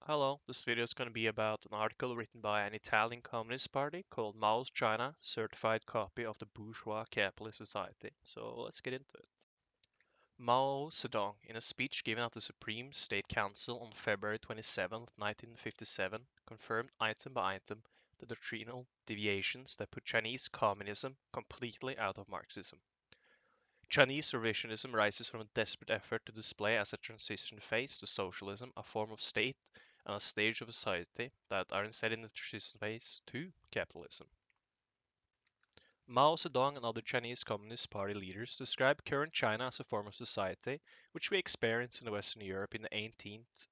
Hello, this video is going to be about an article written by an Italian Communist Party called Mao's China, Certified Copy of the Bourgeois Capitalist Society. So let's get into it. Mao Zedong, in a speech given at the Supreme State Council on February 27, 1957, confirmed item by item the doctrinal deviations that put Chinese communism completely out of Marxism. Chinese revisionism rises from a desperate effort to display as a transition phase to socialism a form of state and a stage of society that are instead in the transition phase to capitalism. Mao Zedong and other Chinese Communist Party leaders describe current China as a form of society which we experience in Western Europe in the 18th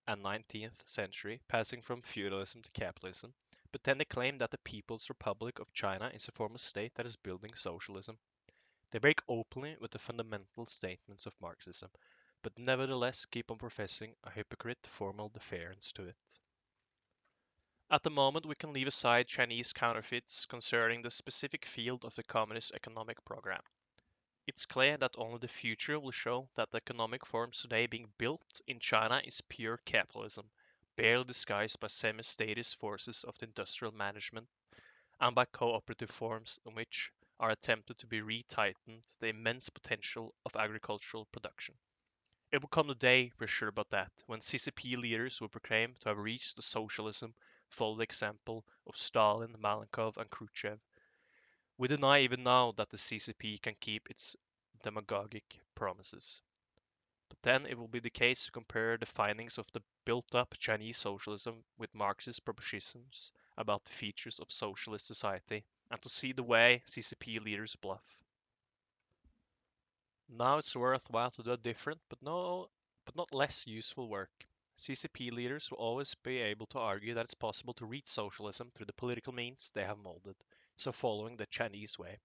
and 19th century, passing from feudalism to capitalism, but then they claim that the People's Republic of China is a form of state that is building socialism. They break openly with the fundamental statements of Marxism, but nevertheless keep on professing a hypocrite formal deference to it. At the moment, we can leave aside Chinese counterfeits concerning the specific field of the Communist economic program. It's clear that only the future will show that the economic forms today being built in China is pure capitalism, barely disguised by semi-statist forces of the industrial management and by cooperative forms in which are attempted to be retightened the immense potential of agricultural production. It will come the day, we're sure about that, when CCP leaders will proclaim to have reached the socialism, follow the example of Stalin, Malenkov, and Khrushchev. We deny even now that the CCP can keep its demagogic promises. But then it will be the case to compare the findings of the built-up Chinese socialism with Marxist propositions about the features of socialist society, and to see the way CCP leaders bluff. Now it's worthwhile to do a different, but not less useful work. CCP leaders will always be able to argue that it's possible to reach socialism through the political means they have molded, so following the Chinese way.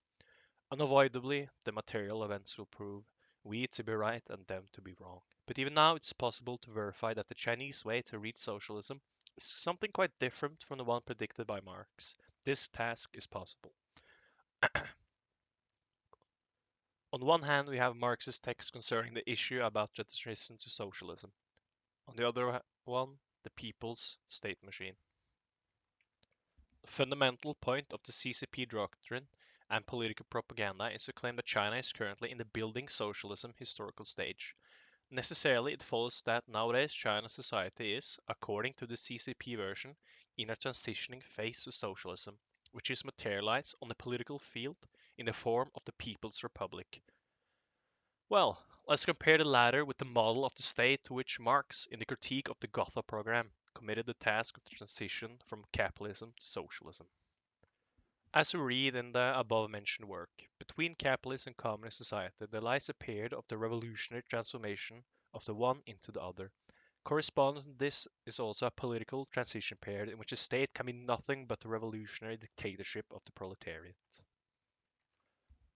Unavoidably, the material events will prove we to be right and them to be wrong. But even now, it's possible to verify that the Chinese way to reach socialism is something quite different from the one predicted by Marx. This task is possible. On one hand, we have Marxist texts concerning the issue about the transition to socialism. On the other one, the people's state machine. The fundamental point of the CCP doctrine and political propaganda is to claim that China is currently in the building socialism historical stage. Necessarily, it follows that nowadays China's society is, according to the CCP version, in a transitioning phase to socialism, which is materialized on the political field in the form of the People's Republic. Well, let's compare the latter with the model of the state to which Marx, in the critique of the Gotha program, committed the task of the transition from capitalism to socialism. As we read in the above-mentioned work, between capitalist and communist society there lies a period of the revolutionary transformation of the one into the other. Corresponding to this is also a political transition period in which a state can be nothing but the revolutionary dictatorship of the proletariat.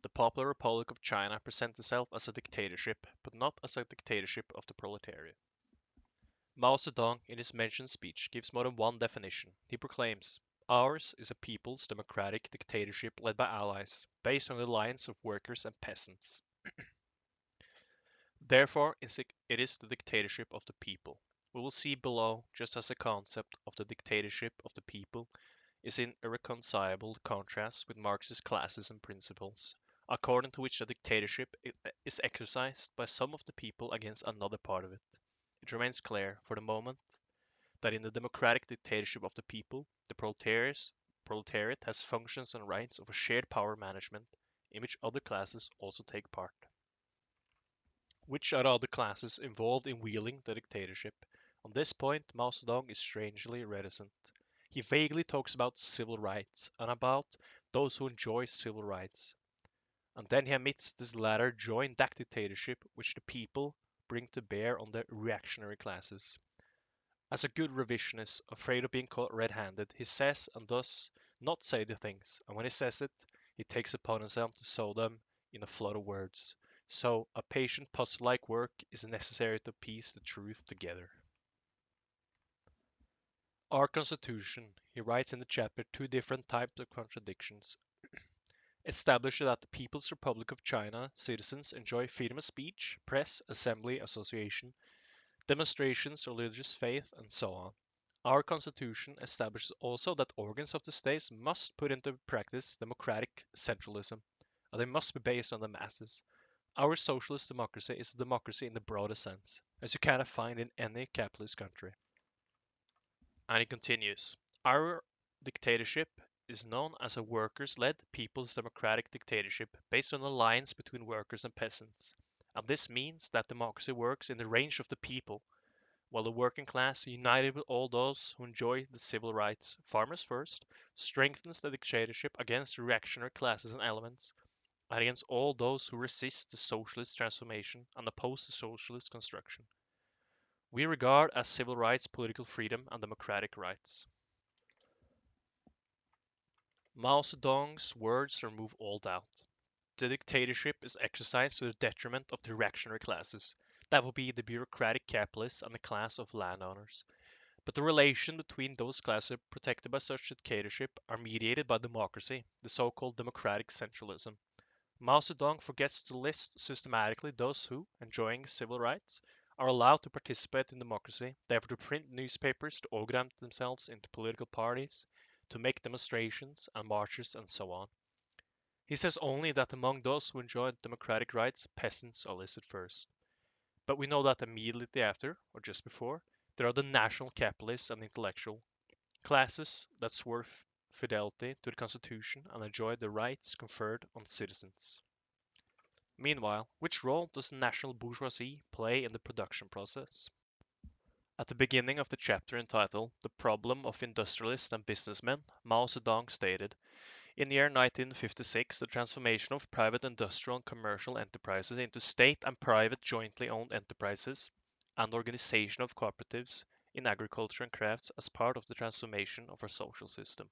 The Popular Republic of China presents itself as a dictatorship, but not as a dictatorship of the proletariat. Mao Zedong, in his mentioned speech, gives more than one definition. He proclaims, "Ours is a people's democratic dictatorship led by allies, based on the alliance of workers and peasants. Therefore, it is the dictatorship of the people." We will see below just as the concept of the dictatorship of the people is in irreconcilable contrast with Marxist classism principles, according to which the dictatorship is exercised by some of the people against another part of it. It remains clear, for the moment, that in the democratic dictatorship of the people, the proletariat has functions and rights of a shared power management in which other classes also take part. Which are the other classes involved in wielding the dictatorship? On this point, Mao Zedong is strangely reticent. He vaguely talks about civil rights and about those who enjoy civil rights. And then he admits this latter join that dictatorship which the people bring to bear on the reactionary classes. As a good revisionist, afraid of being caught red-handed, he says and does not say the things, and when he says it, he takes upon himself to sow them in a flood of words. So a patient puzzle-like work is necessary to piece the truth together. Our Constitution, he writes in the chapter, two different types of contradictions. Establishes that the People's Republic of China citizens enjoy freedom of speech, press, assembly, association, demonstrations of religious faith, and so on. Our constitution establishes also that organs of the states must put into practice democratic centralism, and they must be based on the masses. Our socialist democracy is a democracy in the broadest sense, as you cannot find in any capitalist country. And he continues, our dictatorship is known as a workers-led people's democratic dictatorship based on alliance between workers and peasants. And this means that democracy works in the range of the people, while the working class, united with all those who enjoy the civil rights, farmers first, strengthens the dictatorship against the reactionary classes and elements, and against all those who resist the socialist transformation and oppose the socialist construction. We regard as civil rights political freedom and democratic rights. Mao Zedong's words remove all doubt. The dictatorship is exercised to the detriment of the reactionary classes. That would be the bureaucratic capitalists and the class of landowners. But the relation between those classes protected by such dictatorship are mediated by democracy, the so-called democratic centralism. Mao Zedong forgets to list systematically those who, enjoying civil rights, are allowed to participate in democracy, therefore to print newspapers, to organize themselves into political parties, to make demonstrations and marches and so on. He says only that among those who enjoy democratic rights, peasants are listed first. But we know that immediately after, or just before, there are the national capitalists and intellectual classes that swore fidelity to the Constitution and enjoy the rights conferred on citizens. Meanwhile, which role does national bourgeoisie play in the production process? At the beginning of the chapter entitled The Problem of Industrialists and Businessmen, Mao Zedong stated, in the year 1956, the transformation of private industrial and commercial enterprises into state and private jointly owned enterprises and organization of cooperatives in agriculture and crafts as part of the transformation of our social system.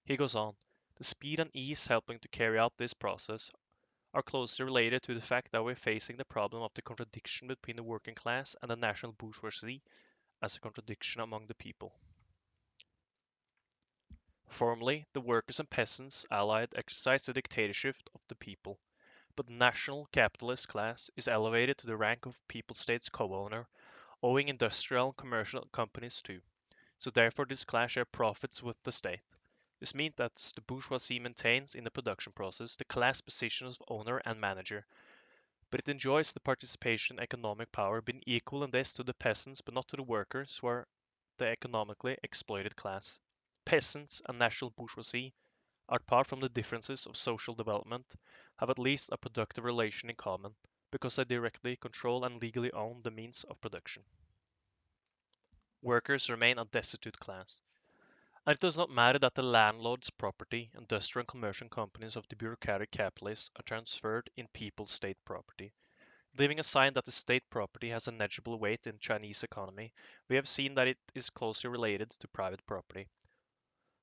He goes on, the speed and ease helping to carry out this process are closely related to the fact that we're facing the problem of the contradiction between the working class and the national bourgeoisie as a contradiction among the people. Formerly, the workers and peasants allied exercised the dictatorship of the people, but the national capitalist class is elevated to the rank of people states co-owner, owing industrial and commercial companies too. So therefore this class share profits with the state. This means that the bourgeoisie maintains in the production process the class positions of owner and manager, but it enjoys the participation in economic power being equal in this to the peasants but not to the workers who are the economically exploited class. Peasants and national bourgeoisie, apart from the differences of social development, have at least a productive relation in common, because they directly control and legally own the means of production. Workers remain a destitute class. And it does not matter that the landlord's property, industrial and commercial companies of the bureaucratic capitalists are transferred in people's state property. Leaving aside that the state property has a negligible weight in Chinese economy, we have seen that it is closely related to private property.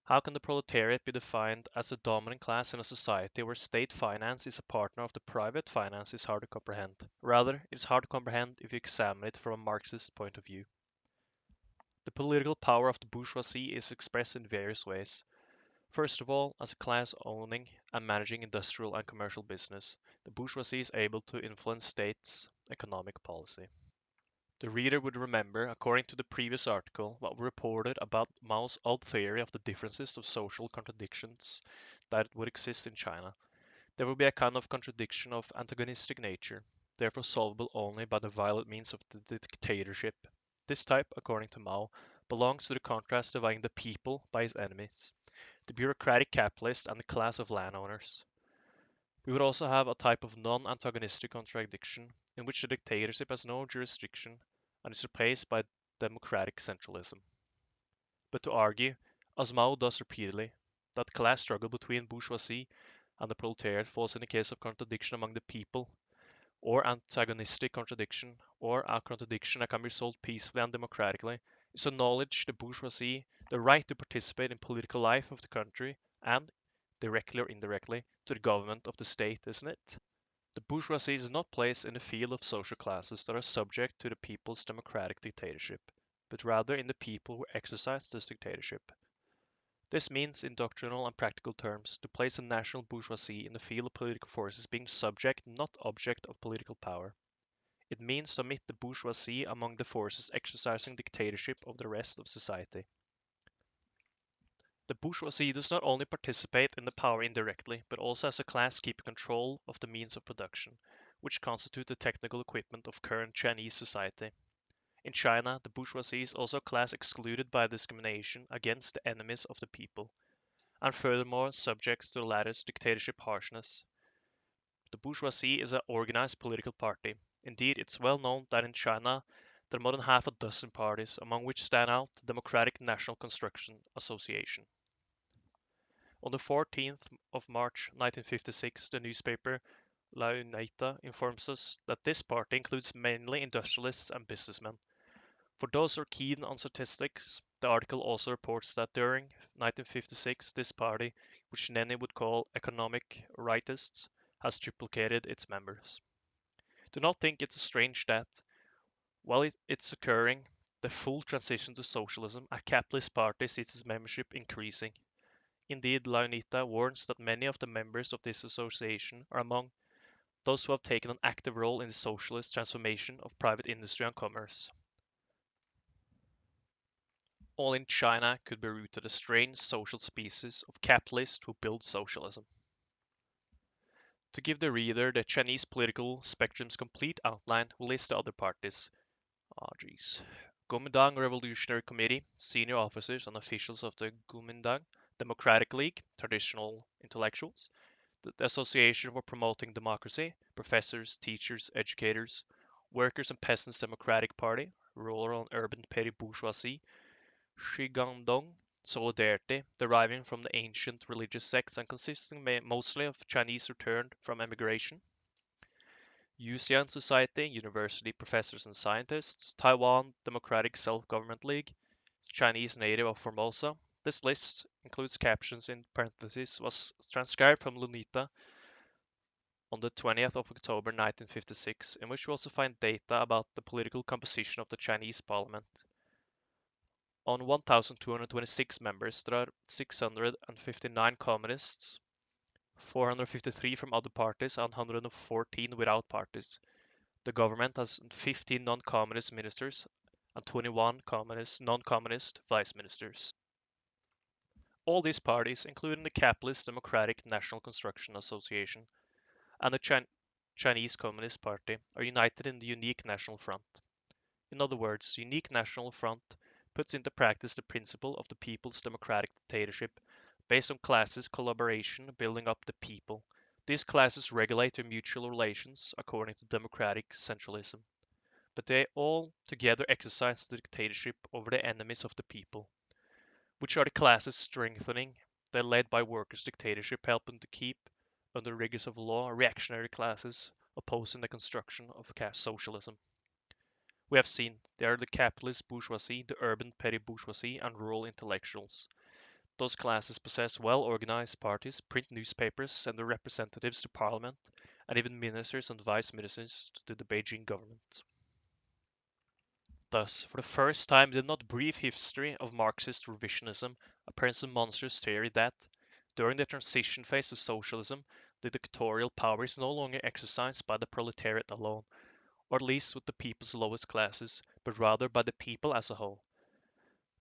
How can the proletariat be defined as a dominant class in a society where state finance is a partner of the private finance is hard to comprehend. Rather, it is hard to comprehend if you examine it from a Marxist point of view. The political power of the bourgeoisie is expressed in various ways. First of all, as a class owning and managing industrial and commercial business, the bourgeoisie is able to influence states' economic policy. The reader would remember, according to the previous article, what we reported about Mao's odd theory of the differences of social contradictions that would exist in China. There would be a kind of contradiction of antagonistic nature, therefore solvable only by the violent means of the dictatorship. This type, according to Mao, belongs to the contrast dividing the people by his enemies, the bureaucratic capitalist and the class of landowners. We would also have a type of non-antagonistic contradiction in which the dictatorship has no jurisdiction and is replaced by democratic centralism. But to argue, as Mao does repeatedly, that the class struggle between bourgeoisie and the proletariat falls in the case of contradiction among the people, or antagonistic contradiction, or a contradiction that can be resolved peacefully and democratically, is to acknowledge the bourgeoisie the right to participate in political life of the country and, directly or indirectly, to the government of the state, isn't it? The bourgeoisie is not placed in the field of social classes that are subject to the people's democratic dictatorship, but rather in the people who exercise this dictatorship. This means, in doctrinal and practical terms, to place the national bourgeoisie in the field of political forces being subject, not object, of political power. It means to omit the bourgeoisie among the forces exercising dictatorship of the rest of society. The bourgeoisie does not only participate in the power indirectly, but also as a class keep control of the means of production, which constitute the technical equipment of current Chinese society. In China, the bourgeoisie is also a class excluded by discrimination against the enemies of the people, and furthermore subjects to the latter's dictatorship harshness. The bourgeoisie is an organized political party. Indeed, it's well known that in China there are more than half a dozen parties, among which stand out the Democratic National Construction Association. On the 14th of March 1956, the newspaper La Unita informs us that this party includes mainly industrialists and businessmen. For those who are keen on statistics, the article also reports that during 1956 this party, which many would call economic rightists, has triplicated its members. Do not think it's strange that, while it's occurring, the full transition to socialism, a capitalist party sees its membership increasing. Indeed, La Unita warns that many of the members of this association are among those who have taken an active role in the socialist transformation of private industry and commerce. All in China could be rooted a strange social species of capitalists who build socialism. To give the reader the Chinese political spectrum's complete outline, we'll list the other parties. Kuomintang Revolutionary Committee, senior officers and officials of the Kuomintang Democratic League, traditional intellectuals. The Association for Promoting Democracy, professors, teachers, educators. Workers' and Peasants' Democratic Party, rural and urban petty bourgeoisie. Shigandong Solidarity, deriving from the ancient religious sects and consisting mostly of Chinese returned from emigration. Yuxian Society, university professors and scientists. Taiwan Democratic Self-Government League, Chinese native of Formosa. This list includes captions in parentheses, was transcribed from Lunita on the 20th of October 1956, in which we also find data about the political composition of the Chinese parliament. On 1,226 members, there are 659 communists, 453 from other parties, and 114 without parties. The government has 15 non-communist ministers and 21 non-communist vice ministers. All these parties, including the capitalist Democratic National Construction Association and the Chinese Communist Party, are united in the unique National Front. In other words, Unique National Front puts into practice the principle of the people's democratic dictatorship based on classes collaboration building up the people. These classes regulate their mutual relations according to democratic centralism, but they all together exercise the dictatorship over the enemies of the people, which are the classes strengthening the led by workers' dictatorship, helping to keep under rigors of law reactionary classes opposing the construction of caste socialism. We have seen they are the capitalist bourgeoisie, the urban petty bourgeoisie, and rural intellectuals. Those classes possess well-organized parties, print newspapers, send their representatives to parliament, and even ministers and vice ministers to the Beijing government. Thus, for the first time in the not brief history of Marxist revisionism, appears a monstrous theory that, during the transition phase to socialism, the dictatorial power is no longer exercised by the proletariat alone, or at least with the people's lowest classes, but rather by the people as a whole.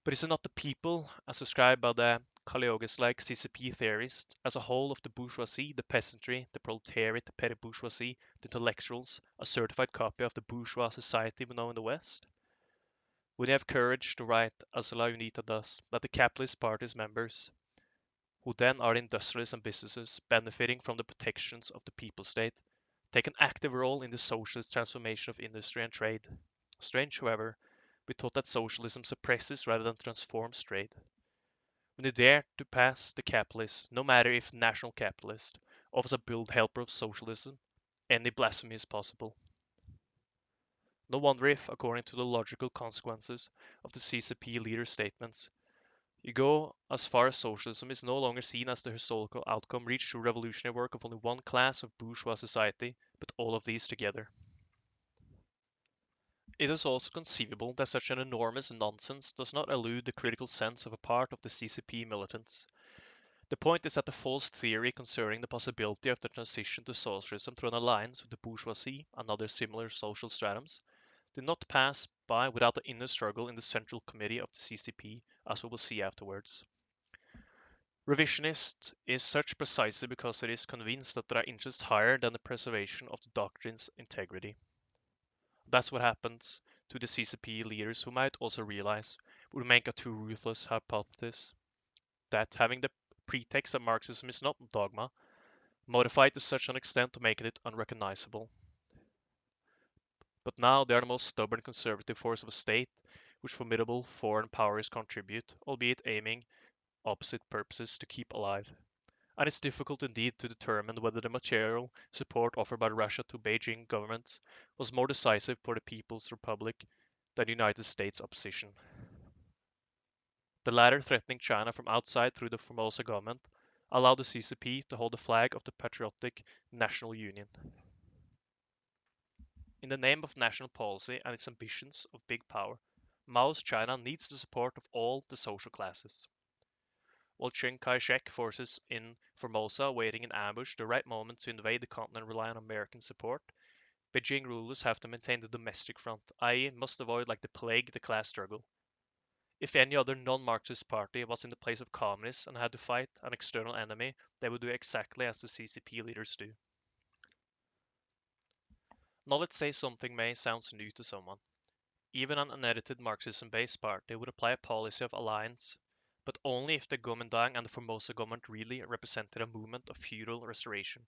But is it not the people, as described by the Kaleogas-like CCP theorists, as a whole of the bourgeoisie, the peasantry, the proletariat, the petty bourgeoisie, the intellectuals, a certified copy of the bourgeois society we know in the West? Would they have courage to write, as La Unita does, that the Capitalist Party's members, who then are industrialists and businesses benefiting from the protections of the people state, take an active role in the socialist transformation of industry and trade? Strange, however, we thought that socialism suppresses rather than transforms trade. When they dare to pass the capitalist, no matter if national capitalist, off as a build helper of socialism, any blasphemy is possible. No wonder if, according to the logical consequences of the CCP leader's statements, you go as far as socialism is no longer seen as the historical outcome reached through revolutionary work of only one class of bourgeois society, but all of these together. It is also conceivable that such an enormous nonsense does not elude the critical sense of a part of the CCP militants. The point is that the false theory concerning the possibility of the transition to socialism through an alliance with the bourgeoisie and other similar social stratums did not pass by without the inner struggle in the Central Committee of the CCP, as we will see afterwards. Revisionist is such precisely because it is convinced that there are interests higher than the preservation of the doctrine's integrity. That's what happens to the CCP leaders who might also realize would make a too ruthless hypothesis that having the pretext that Marxism is not dogma, modified to such an extent to make it unrecognizable. But now they are the most stubborn conservative force of a state which formidable foreign powers contribute, albeit aiming opposite purposes to keep alive. And it's difficult indeed to determine whether the material support offered by Russia to Beijing governments was more decisive for the People's Republic than the United States opposition. The latter threatening China from outside through the Formosa government allowed the CCP to hold the flag of the patriotic national union. In the name of national policy and its ambitions of big power, Mao's China needs the support of all the social classes. While Chiang Kai-shek forces in Formosa waiting in ambush the right moment to invade the continent rely on American support, Beijing rulers have to maintain the domestic front, i.e. must avoid like the plague the class struggle. If any other non-Marxist party was in the place of communists and had to fight an external enemy, they would do exactly as the CCP leaders do. Now let's say something may sound new to someone. Even an unedited Marxism-based party would apply a policy of alliance, but only if the Kuomintang and the Formosa government really represented a movement of feudal restoration.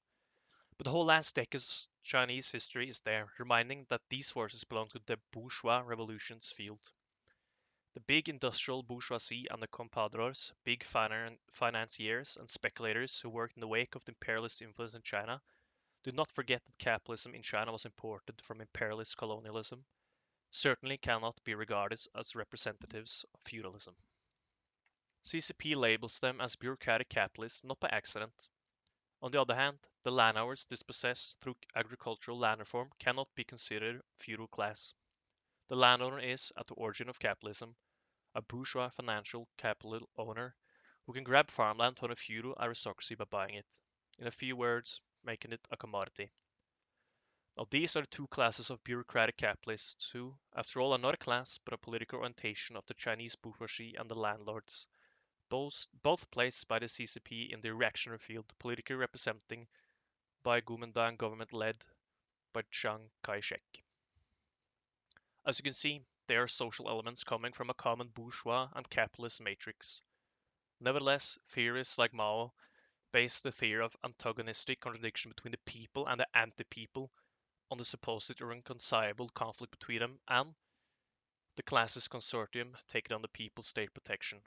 But the whole last decade's Chinese history is there, reminding that these forces belong to the bourgeois revolution's field. The big industrial bourgeoisie and the compadres, big financiers and speculators who worked in the wake of the imperialist influence in China, do not forget that capitalism in China was imported from imperialist colonialism, certainly cannot be regarded as representatives of feudalism. CCP labels them as bureaucratic capitalists not by accident. On the other hand, the landowners dispossessed through agricultural land reform cannot be considered feudal class. The landowner is, at the origin of capitalism, a bourgeois financial capital owner who can grab farmland from the feudal aristocracy by buying it. In a few words, making it a commodity. Now these are the two classes of bureaucratic capitalists who, after all, are not a class but a political orientation of the Chinese bourgeoisie and the landlords, both placed by the CCP in the reactionary field, politically representing by Kuomintang government led by Chiang Kai-shek. As you can see, there are social elements coming from a common bourgeois and capitalist matrix. Nevertheless, theorists like Mao base the theory of antagonistic contradiction between the people and the anti-people on the supposed irreconcilable conflict between them and the classes consortium taking on the people's state protection.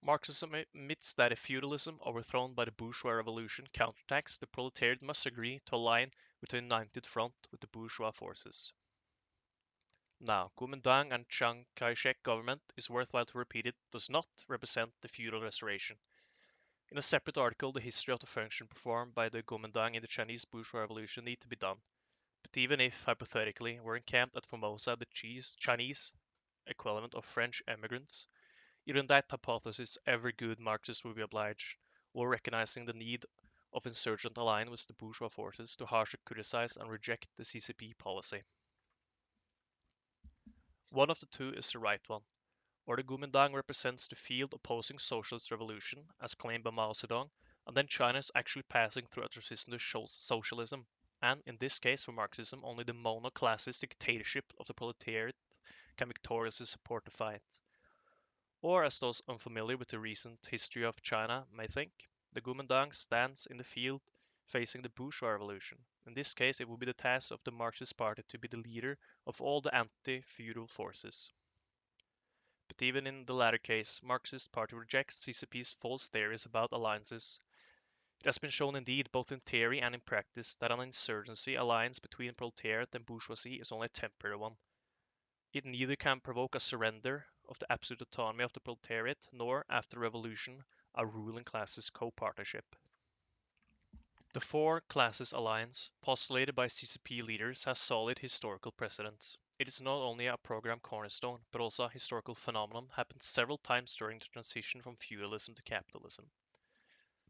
Marxism admits that if feudalism overthrown by the bourgeois revolution counterattacks, the proletariat must agree to align with a united front with the bourgeois forces. Now, Kuomintang and Chiang Kai-shek government, is worthwhile to repeat it, does not represent the feudal restoration. In a separate article, the history of the function performed by the Kuomintang in the Chinese bourgeois revolution need to be done. But even if, hypothetically, we're encamped at Formosa, the Chinese equivalent of French emigrants, even in that hypothesis, every good Marxist will be obliged, while recognizing the need of insurgent alliance with the bourgeois forces, to harshly criticize and reject the CCP policy. One of the two is the right one, or the Kuomintang represents the field opposing socialist revolution, as claimed by Mao Zedong, and then China is actually passing through a transition to socialism, and in this case for Marxism, only the mono-classist dictatorship of the proletariat can victoriously support the fight. Or, as those unfamiliar with the recent history of China may think, the Kuomintang stands in the field facing the bourgeois revolution. In this case, it will be the task of the Marxist Party to be the leader of all the anti-feudal forces. But even in the latter case, Marxist Party rejects CCP's false theories about alliances. It has been shown indeed, both in theory and in practice, that an insurgency alliance between proletariat and bourgeoisie is only a temporary one. It neither can provoke a surrender of the absolute autonomy of the proletariat, nor, after the revolution, a ruling class's co-partnership. The four classes alliance, postulated by CCP leaders, has solid historical precedents. It is not only a program cornerstone, but also a historical phenomenon happened several times during the transition from feudalism to capitalism.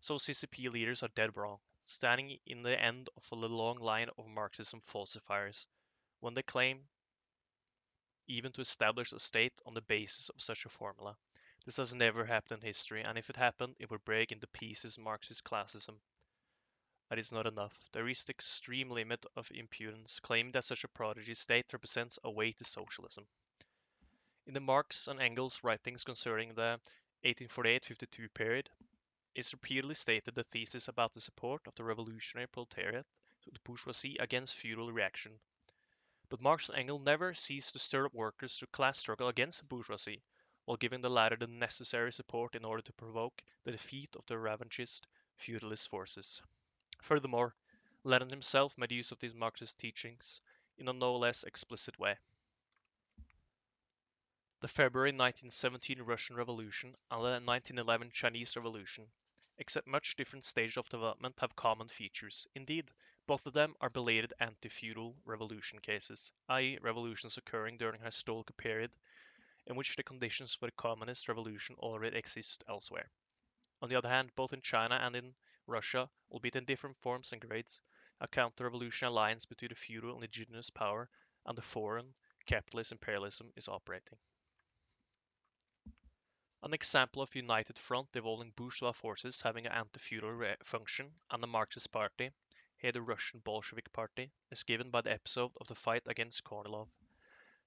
So CCP leaders are dead wrong, standing in the end of a long line of Marxism falsifiers, when they claim even to establish a state on the basis of such a formula. This has never happened in history, and if it happened, it would break into pieces Marxist classism. That is not enough. There is the extreme limit of impudence, claiming that such a prodigy state represents a way to socialism. In the Marx and Engels writings concerning the 1848-52 period, it's repeatedly stated the thesis about the support of the revolutionary proletariat to the bourgeoisie against feudal reaction. But Marx and Engels never ceased to stir up workers to class struggle against the bourgeoisie, while giving the latter the necessary support in order to provoke the defeat of the revanchist feudalist forces. Furthermore, Lenin himself made use of these Marxist teachings in a no less explicit way. The February 1917 Russian Revolution and the 1911 Chinese Revolution, except much different stages of development, have common features. Indeed, both of them are belated anti-feudal revolution cases, i.e. revolutions occurring during a historical period in which the conditions for the communist revolution already exist elsewhere. On the other hand, both in China and in Russia, albeit in different forms and grades, a counter-revolutionary alliance between the feudal indigenous power and the foreign capitalist imperialism is operating. An example of united front involving bourgeois forces having an anti-feudal function and the Marxist Party, here the Russian Bolshevik Party, is given by the episode of the fight against Kornilov.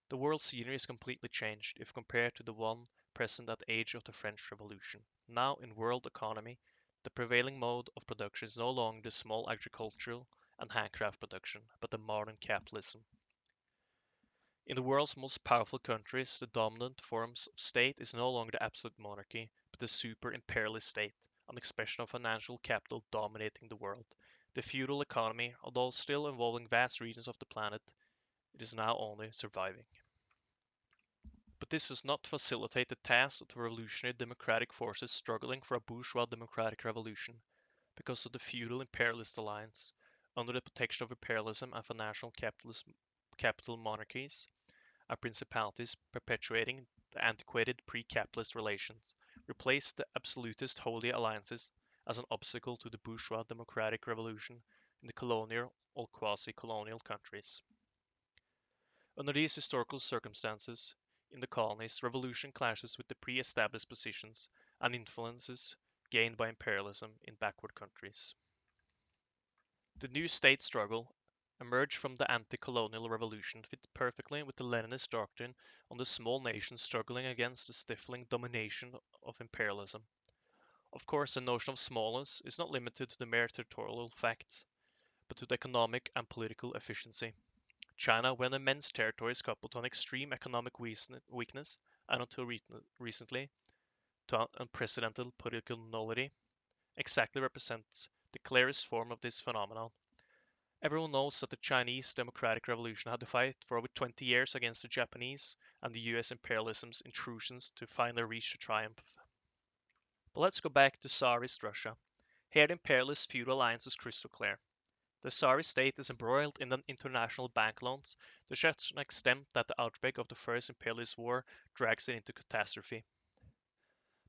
The world scenery is completely changed if compared to the one present at the age of the French Revolution. Now, in world economy, the prevailing mode of production is no longer the small agricultural and handcraft production, but the modern capitalism. In the world's most powerful countries, the dominant forms of state is no longer the absolute monarchy, but the super-imperialist state, an expression of financial capital dominating the world. The feudal economy, although still involving vast regions of the planet, it is now only surviving. But this does not facilitate the task of the revolutionary democratic forces struggling for a bourgeois democratic revolution, because of the feudal imperialist alliance, under the protection of imperialism and financial capital monarchies, are principalities perpetuating the antiquated pre-capitalist relations, replace the absolutist holy alliances as an obstacle to the bourgeois democratic revolution in the colonial or quasi-colonial countries. Under these historical circumstances, in the colonies, revolution clashes with the pre-established positions and influences gained by imperialism in backward countries. The new state struggle emerged from the anti-colonial revolution fit perfectly with the Leninist doctrine on the small nations struggling against the stifling domination of imperialism. Of course, the notion of smallness is not limited to the mere territorial facts, but to the economic and political efficiency. China, when immense territories coupled to an extreme economic weakness, and until recently to unprecedented political nullity, exactly represents the clearest form of this phenomenon. Everyone knows that the Chinese Democratic Revolution had to fight for over 20 years against the Japanese and the US imperialism's intrusions to finally reach a triumph. But let's go back to Tsarist Russia. Here the imperialist feudal alliance is crystal clear. The Tsarist state is embroiled in international bank loans to such an extent that the outbreak of the First Imperialist War drags it into catastrophe.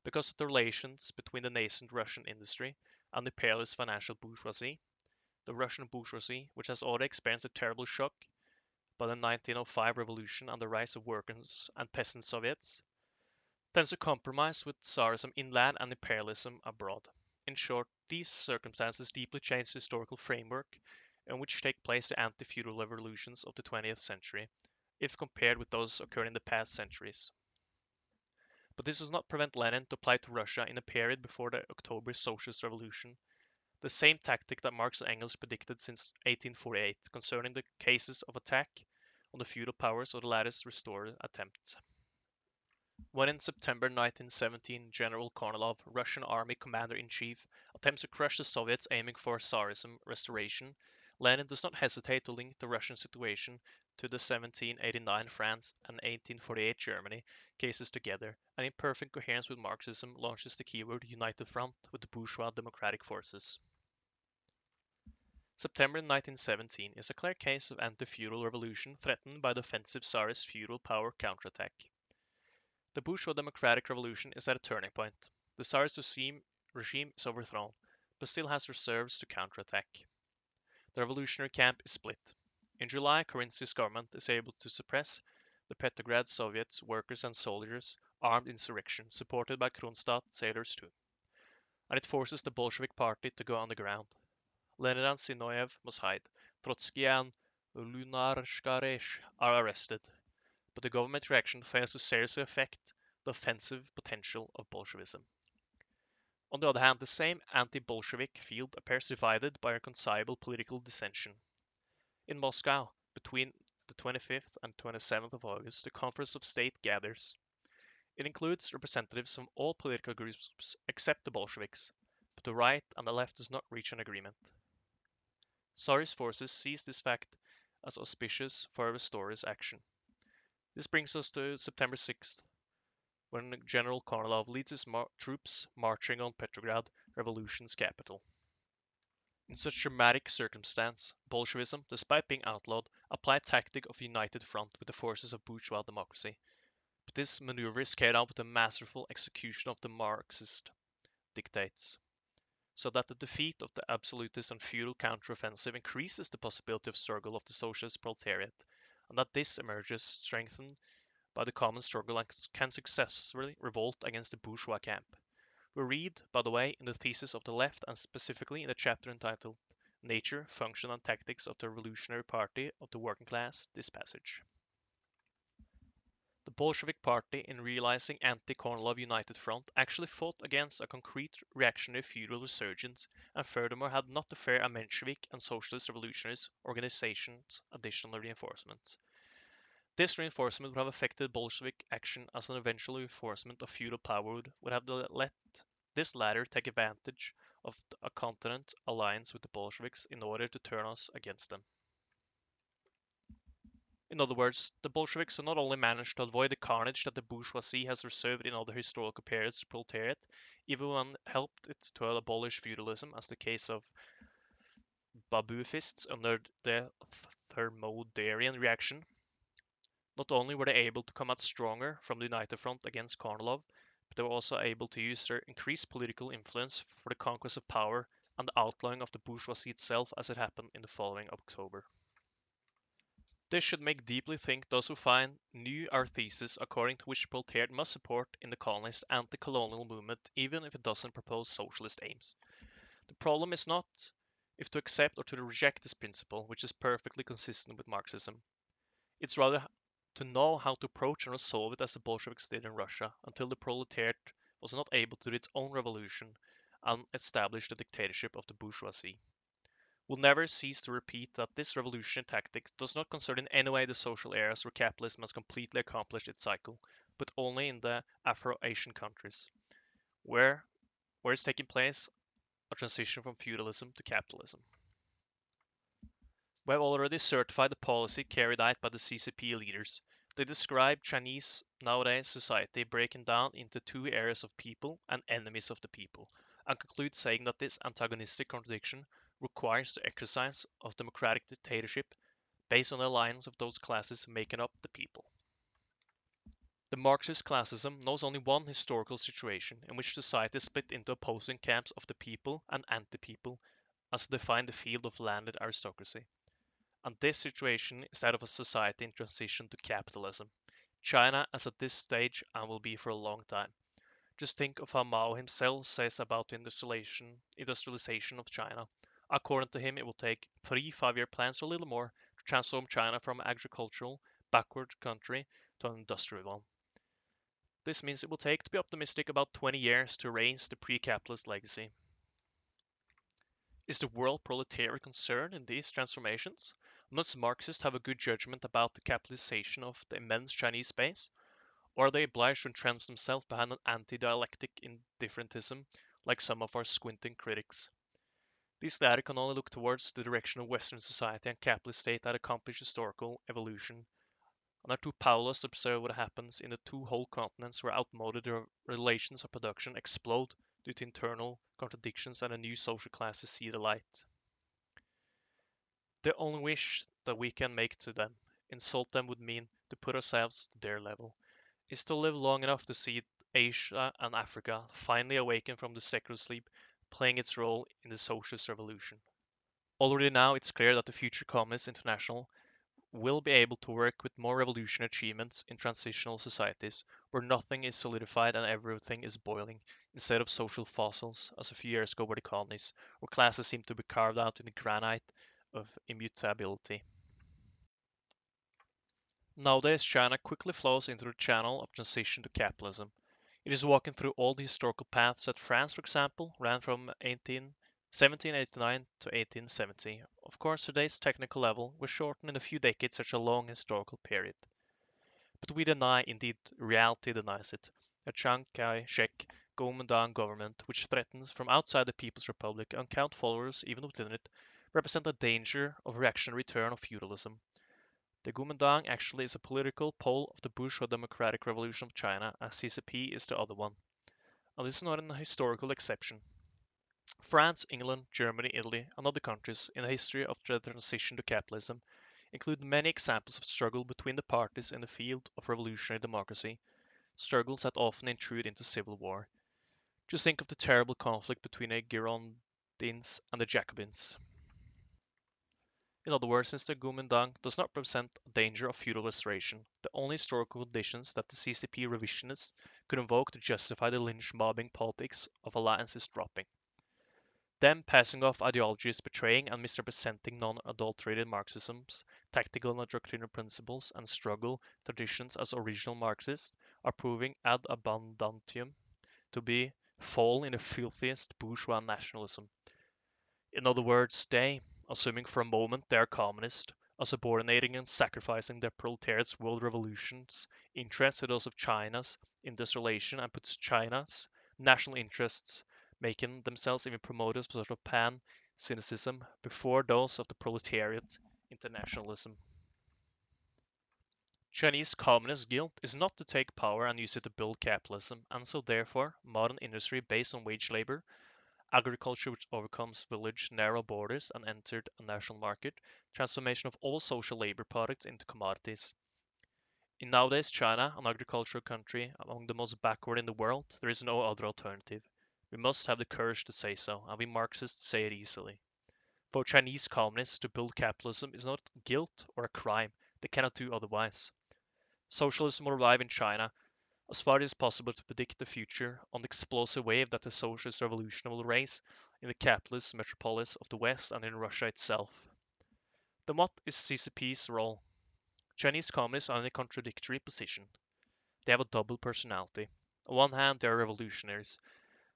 Because of the relations between the nascent Russian industry and the imperialist financial bourgeoisie, the Russian bourgeoisie, which has already experienced a terrible shock by the 1905 revolution and the rise of workers and peasant soviets, tends to compromise with Tsarism inland and imperialism abroad. In short, these circumstances deeply change the historical framework in which take place the anti-feudal revolutions of the 20th century, if compared with those occurring in the past centuries. But this does not prevent Lenin to apply to Russia in a period before the October Socialist Revolution the same tactic that Marx and Engels predicted since 1848 concerning the cases of attack on the feudal powers of the latter's restored attempts. When in September 1917 General Kornilov, Russian army commander-in-chief, attempts to crush the Soviets aiming for Tsarism restoration, Lenin does not hesitate to link the Russian situation to the 1789 France and 1848 Germany cases together, and in perfect coherence with Marxism launches the keyword United Front with the bourgeois democratic forces. September 1917 is a clear case of anti-feudal revolution threatened by the offensive Tsarist feudal power counterattack. The bourgeois democratic revolution is at a turning point. The Tsarist regime is overthrown, but still has reserves to counterattack. The revolutionary camp is split. In July, Kerensky's government is able to suppress the Petrograd Soviet's workers and soldiers' armed insurrection, supported by Kronstadt sailors too, and it forces the Bolshevik party to go underground. Lenin and Zinoviev must hide. Trotsky and Lunarskharesh are arrested, but the government reaction fails to seriously affect the offensive potential of Bolshevism. On the other hand, the same anti-Bolshevik field appears divided by reconcilable political dissension. In Moscow, between the 25th and 27th of August, the Conference of State gathers. It includes representatives from all political groups except the Bolsheviks, but the right and the left does not reach an agreement. Tsarist forces seize this fact as auspicious for a restorer's action. This brings us to September 6th, when General Kornilov leads his troops marching on Petrograd, revolution's capital. In such dramatic circumstance, Bolshevism, despite being outlawed, applied tactic of united front with the forces of bourgeois democracy. But this maneuver is carried out with a masterful execution of the Marxist dictates, so that the defeat of the absolutist and feudal counteroffensive increases the possibility of struggle of the socialist proletariat, and that this emerges strengthened by the common struggle and can successfully revolt against the bourgeois camp. We read, by the way, in the thesis of the left and specifically in the chapter entitled Nature, Function and Tactics of the Revolutionary Party of the Working Class this passage. The Bolshevik Party, in realizing anti-Kornilov united front, actually fought against a concrete reactionary feudal resurgence and furthermore had not to fear a Menshevik and socialist revolutionaries organization's additional reinforcements. This reinforcement would have affected Bolshevik action as an eventual reinforcement of feudal power would have let this latter take advantage of a continent alliance with the Bolsheviks in order to turn us against them. In other words, the Bolsheviks have not only managed to avoid the carnage that the bourgeoisie has reserved in other historical periods to proletariat, even when helped it to abolish feudalism, as the case of Baboofists under the Thermodarian reaction. Not only were they able to come out stronger from the united front against Kornilov, but they were also able to use their increased political influence for the conquest of power and the outlawing of the bourgeoisie itself as it happened in the following October. This should make deeply think those who find new our thesis according to which the proletariat must support in the colonies anti-colonial movement even if it doesn't propose socialist aims. The problem is not if to accept or to reject this principle, which is perfectly consistent with Marxism. It's rather to know how to approach and resolve it as the Bolsheviks did in Russia until the proletariat was not able to do its own revolution and establish the dictatorship of the bourgeoisie. We'll never cease to repeat that this revolutionary tactic does not concern in any way the social eras where capitalism has completely accomplished its cycle, but only in the Afro-Asian countries, where is taking place a transition from feudalism to capitalism. We have already certified the policy carried out by the CCP leaders. They describe Chinese nowadays society breaking down into two areas of people and enemies of the people, and conclude saying that this antagonistic contradiction requires the exercise of democratic dictatorship based on the alliance of those classes making up the people. The Marxist classism knows only one historical situation in which society is split into opposing camps of the people and anti-people as defined the field of landed aristocracy. And this situation is that of a society in transition to capitalism. China is at this stage and will be for a long time. Just think of how Mao himself says about the industrialization of China. According to him, it will take 3 5-year plans or a little more to transform China from an agricultural, backward country to an industrial one. This means it will take, to be optimistic, about 20 years to erase the pre-capitalist legacy. Is the world proletariat concerned in these transformations? Must Marxists have a good judgment about the capitalization of the immense Chinese base? Or are they obliged to entrench themselves behind an anti-dialectic indifferentism like some of our squinting critics? These latter can only look towards the direction of Western society and capitalist state that accomplish historical evolution, and are too powerless to observe what happens in the two whole continents where outmoded relations of production explode due to internal contradictions and a new social classes see the light. The only wish that we can make to them, insult them would mean to put ourselves to their level, is to live long enough to see Asia and Africa finally awaken from the secular sleep, playing its role in the socialist revolution. Already now, it's clear that the future Communist International will be able to work with more revolutionary achievements in transitional societies where nothing is solidified and everything is boiling, instead of social fossils, as a few years ago were the colonies, where classes seem to be carved out in the granite of immutability. Nowadays, China quickly flows into the channel of transition to capitalism. It is walking through all the historical paths that France, for example, ran from 1789 to 1870. Of course, today's technical level was shortened in a few decades, such a long historical period. But we deny, indeed reality denies it, a Chiang Kai-shek Kuomintang government, which threatens from outside the People's Republic and count followers even within it, represent a danger of reactionary return of feudalism. The Kuomintang actually is a political pole of the bourgeois democratic revolution of China, as CCP is the other one. And this is not an historical exception. France, England, Germany, Italy, and other countries in the history of the transition to capitalism include many examples of struggle between the parties in the field of revolutionary democracy, struggles that often intrude into civil war. Just think of the terrible conflict between the Girondins and the Jacobins. In other words, since the Kuomintang does not represent a danger of feudal restoration, the only historical conditions that the CCP revisionists could invoke to justify the lynch-mobbing politics of alliance is dropping. Them passing off ideologies betraying and misrepresenting non-adulterated Marxism's tactical and doctrinal principles and struggle traditions as original Marxist are proving ad abundantium to be fall in the filthiest bourgeois nationalism. In other words, they, assuming for a moment they are communist, are subordinating and sacrificing their proletariat's world revolution's interests to those of China's industrialization and puts China's national interests, making themselves even promoters of sort of pan-cynicism before those of the proletariat internationalism. Chinese communist guilt is not to take power and use it to build capitalism, and so therefore modern industry based on wage labor, agriculture which overcomes village narrow borders and entered a national market, transformation of all social labor products into commodities. In nowadays China, an agricultural country among the most backward in the world, there is no other alternative. We must have the courage to say so, and we Marxists say it easily. For Chinese communists to build capitalism is not guilt or a crime, they cannot do otherwise. Socialism will arrive in China as far as possible to predict the future on the explosive wave that the socialist revolution will raise in the capitalist metropolis of the West and in Russia itself. Then what is CCP's role? Chinese communists are in a contradictory position. They have a double personality. On one hand, they are revolutionaries,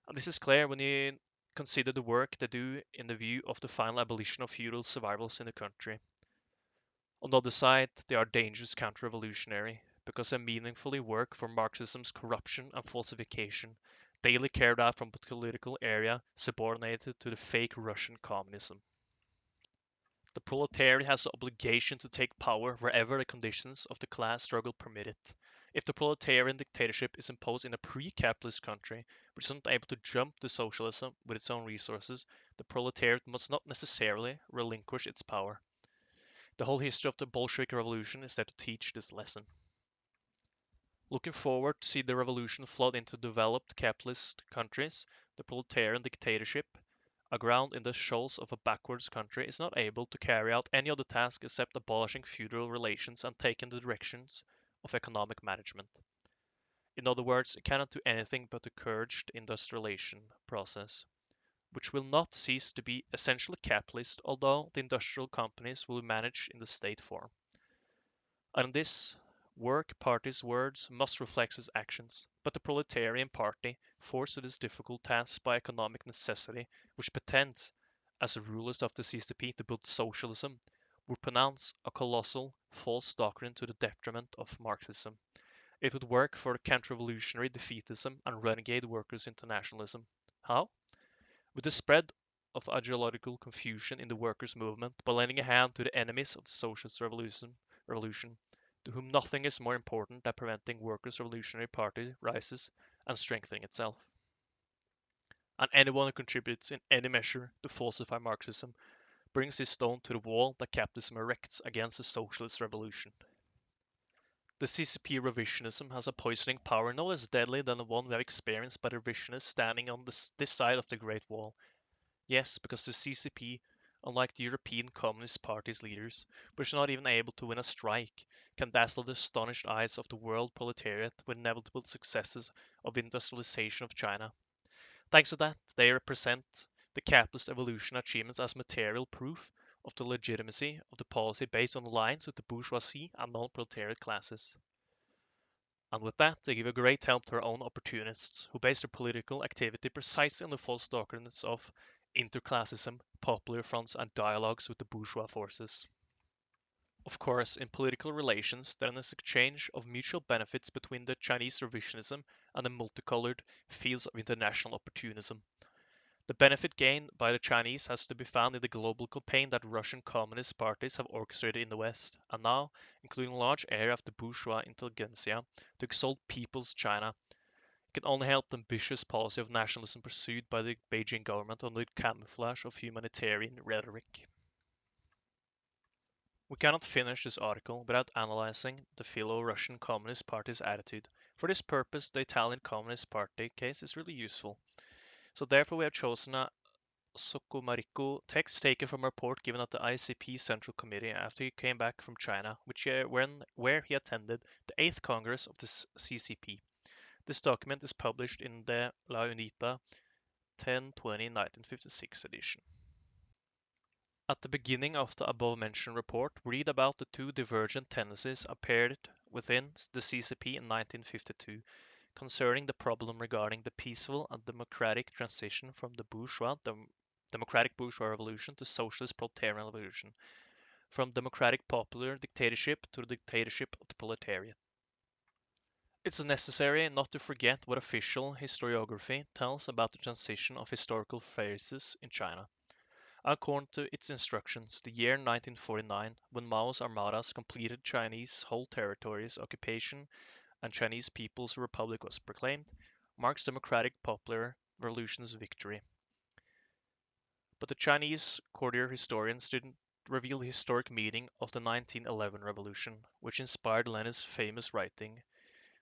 and this is clear when you consider the work they do in the view of the final abolition of feudal survivals in the country. On the other side, they are dangerous counter-revolutionary because they meaningfully work for Marxism's corruption and falsification, daily carried out from a political area subordinated to the fake Russian communism. The proletariat has the obligation to take power wherever the conditions of the class struggle permit it. If the proletarian dictatorship is imposed in a pre-capitalist country, which is not able to jump to socialism with its own resources, the proletariat must not necessarily relinquish its power. The whole history of the Bolshevik Revolution is there to teach this lesson. Looking forward to see the revolution flood into developed capitalist countries, the proletarian dictatorship, aground in the shoals of a backwards country, is not able to carry out any other task except abolishing feudal relations and taking the directions of economic management. In other words, it cannot do anything but encourage the industrialization process, which will not cease to be essentially capitalist, although the industrial companies will be managed in the state form. And in this work, party's words must reflect its actions, but the proletarian party, forced to this difficult task by economic necessity, which pretends, as the rulers of the CCP, to build socialism, would pronounce a colossal false doctrine to the detriment of Marxism. It would work for counter-revolutionary defeatism and renegade workers' internationalism. How? With the spread of ideological confusion in the workers' movement by lending a hand to the enemies of the socialist revolution, to whom nothing is more important than preventing workers' revolutionary party rises and strengthening itself. And anyone who contributes in any measure to falsify Marxism brings this stone to the wall that capitalism erects against the socialist revolution. The CCP revisionism has a poisoning power no less deadly than the one we have experienced by the revisionists standing on this side of the Great Wall. Yes, because the CCP, unlike the European Communist Party's leaders, which are not even able to win a strike, can dazzle the astonished eyes of the world proletariat with inevitable successes of industrialization of China. Thanks to that, they represent the capitalist evolution achievements as material proof of the legitimacy of the policy based on alliance with the bourgeoisie and non-proletariat classes. And with that, they give a great help to our own opportunists, who base their political activity precisely on the false doctrines of interclassism, popular fronts, and dialogues with the bourgeois forces. Of course, in political relations, there is an exchange of mutual benefits between the Chinese revisionism and the multicolored fields of international opportunism. The benefit gained by the Chinese has to be found in the global campaign that Russian communist parties have orchestrated in the West, and now including a large area of the bourgeois intelligentsia, to exalt People's China. It can only help the ambitious policy of nationalism pursued by the Beijing government under the camouflage of humanitarian rhetoric. We cannot finish this article without analyzing the Philo-Russian Communist Party's attitude. For this purpose, the Italian Communist Party case is really useful. So therefore we have chosen a Sokumariku text taken from a report given at the ICP Central Committee after he came back from China, where he attended the 8th Congress of the CCP. This document is published in the La Unita 10/20/1956 edition. At the beginning of the above-mentioned report, read about the two divergent tendencies appeared within the CCP in 1952 concerning the problem regarding the peaceful and democratic transition from the democratic bourgeois revolution to socialist proletarian revolution, from democratic popular dictatorship to the dictatorship of the proletariat. It's necessary not to forget what official historiography tells about the transition of historical phases in China. According to its instructions, the year 1949, when Mao's armadas completed Chinese whole territories occupation and Chinese People's Republic was proclaimed, marks Democratic Popular Revolution's victory. But the Chinese courtier historians didn't reveal the historic meaning of the 1911 revolution, which inspired Lenin's famous writing,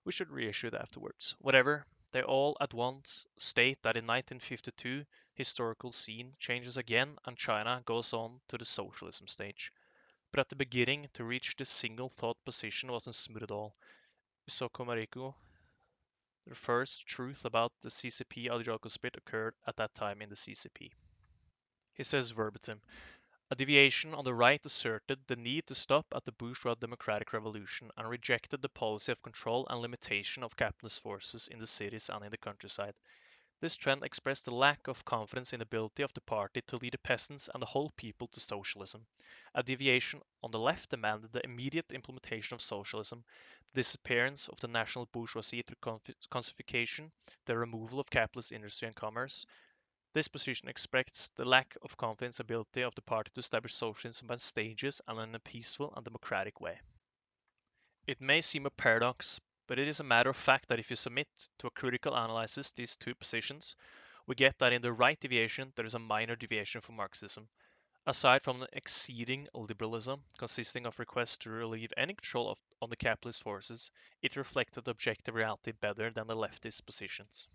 which was reissued afterwards. Whatever, they all at once state that in 1952 historical scene changes again and China goes on to the socialism stage. But at the beginning, to reach this single thought position wasn't smooth at all. Sokomariku the first truth about the CCP ideological split occurred at that time in the CCP. He says verbatim, a deviation on the right asserted the need to stop at the bourgeois democratic revolution and rejected the policy of control and limitation of capitalist forces in the cities and in the countryside. This trend expressed the lack of confidence in the ability of the party to lead the peasants and the whole people to socialism. A deviation on the left demanded the immediate implementation of socialism, the disappearance of the national bourgeoisie through confication, the removal of capitalist industry and commerce. This position expressed the lack of confidence in the ability of the party to establish socialism by stages and in a peaceful and democratic way. It may seem a paradox, but it is a matter of fact that if you submit to a critical analysis these two positions, we get that in the right deviation there is a minor deviation from Marxism. Aside from an exceeding liberalism, consisting of requests to relieve any control on the capitalist forces, it reflected objective reality better than the leftist positions.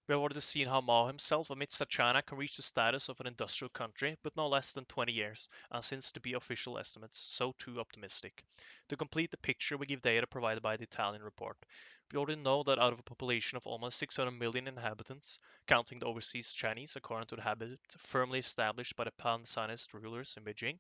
We have already seen how Mao himself admits that China can reach the status of an industrial country, but no less than 20 years, and since to be official estimates, so too optimistic. To complete the picture, we give data provided by the Italian report. We already know that out of a population of almost 600 million inhabitants, counting the overseas Chinese according to the habit firmly established by the pan-Zionist rulers in Beijing,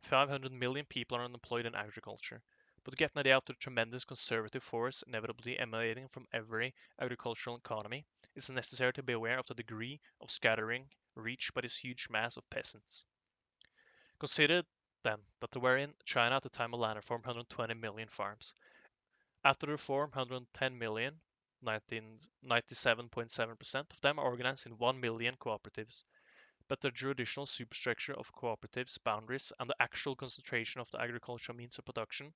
500 million people are unemployed in agriculture. But to get an idea of the tremendous conservative force inevitably emanating from every agricultural economy, it's necessary to be aware of the degree of scattering reached by this huge mass of peasants. Consider then that there were in China at the time of land reform 120 million farms. After the reform, 110 million, 97.7% of them are organized in 1 million cooperatives. But the traditional superstructure of cooperatives, boundaries, and the actual concentration of the agricultural means of production,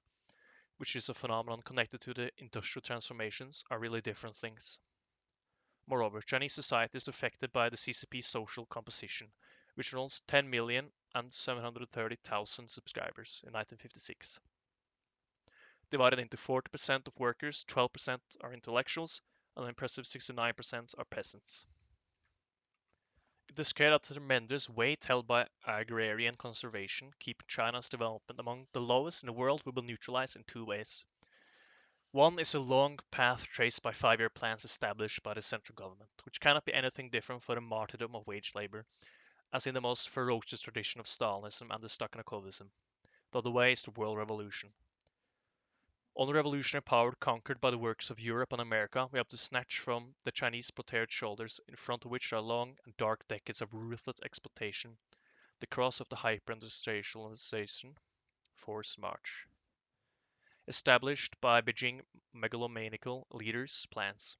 which is a phenomenon connected to the industrial transformations, are really different things. Moreover, Chinese society is affected by the CCP social composition. which runs 10,730,000 subscribers in 1956. Divided into 40% of workers, 12% are intellectuals, and an impressive 69% are peasants. It is clear that the tremendous weight held by agrarian conservation, keeping China's development among the lowest in the world, will be neutralized in two ways. One is a long path traced by 5-year plans established by the central government, which cannot be anything different from the martyrdom of wage labor, as in the most ferocious tradition of Stalinism and the Stakhanovism. The other way is the world revolution. Only revolutionary power conquered by the works of Europe and America, we have to snatch from the Chinese proletariat shoulders, in front of which are long and dark decades of ruthless exploitation, the cross of the hyper-industrialization forced march, established by Beijing megalomaniacal leaders' plans.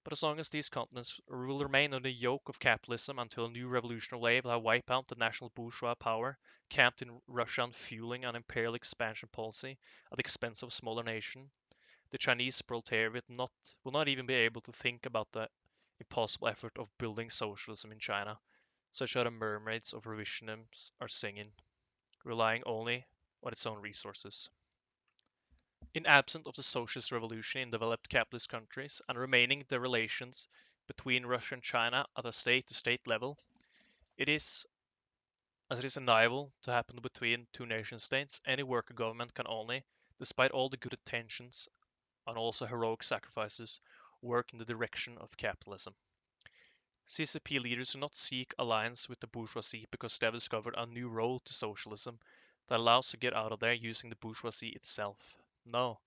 But as long as these continents will remain under the yoke of capitalism until a new revolutionary wave will wipe out the national bourgeois power camped in Russia and fueling an imperial expansion policy at the expense of a smaller nation, the Chinese proletariat will not even be able to think about the impossible effort of building socialism in China, such as the mermaids of revisionism are singing, relying only on its own resources. In absence of the socialist revolution in developed capitalist countries and remaining the relations between Russia and China at a state-to-state level, it is, as it is inevitable to happen between two nation-states, any worker government can only, despite all the good intentions and also heroic sacrifices, work in the direction of capitalism. CCP leaders do not seek alliance with the bourgeoisie because they have discovered a new road to socialism that allows to get out of there using the bourgeoisie itself. No,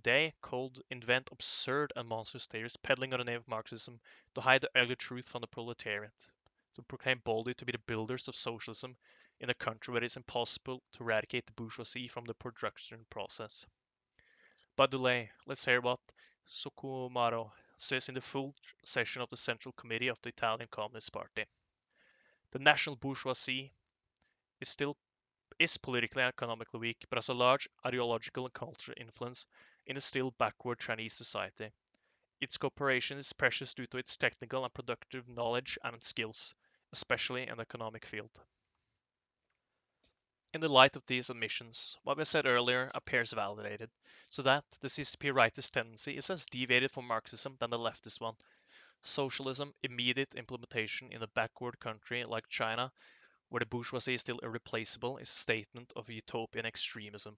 they could invent absurd and monstrous theories peddling on the name of Marxism to hide the ugly truth from the proletariat, to proclaim boldly to be the builders of socialism in a country where it is impossible to eradicate the bourgeoisie from the production process. By the way, let's hear what Sukumaro says in the full session of the Central Committee of the Italian Communist Party. The national bourgeoisie is politically and economically weak, but has a large ideological and cultural influence in the still backward Chinese society. Its cooperation is precious due to its technical and productive knowledge and skills, especially in the economic field. In the light of these admissions, what we said earlier appears validated, so that the CCP rightist tendency is less deviated from Marxism than the leftist one. Socialism, immediate implementation in a backward country like China, where the bourgeoisie is still irreplaceable, is a statement of utopian extremism.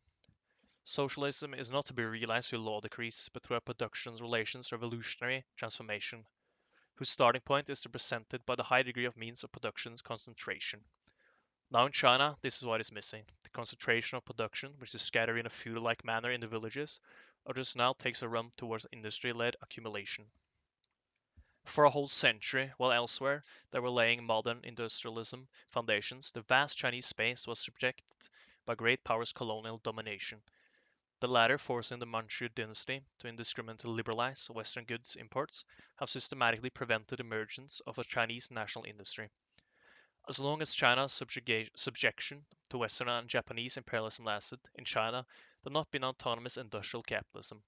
Socialism is not to be realized through law decrees, but through a production relations revolutionary transformation, whose starting point is represented by the high degree of means of production concentration. Now in China, this is what is missing. The concentration of production, which is scattered in a feudal-like manner in the villages, or just now takes a run towards industry-led accumulation. For a whole century, while elsewhere they were laying modern industrialism foundations, the vast Chinese space was subjected by great powers' colonial domination, the latter forcing the Manchu dynasty to indiscriminately liberalize Western goods imports, have systematically prevented the emergence of a Chinese national industry. As long as China's subjection to Western and Japanese imperialism lasted, in China there had not been autonomous industrial capitalism.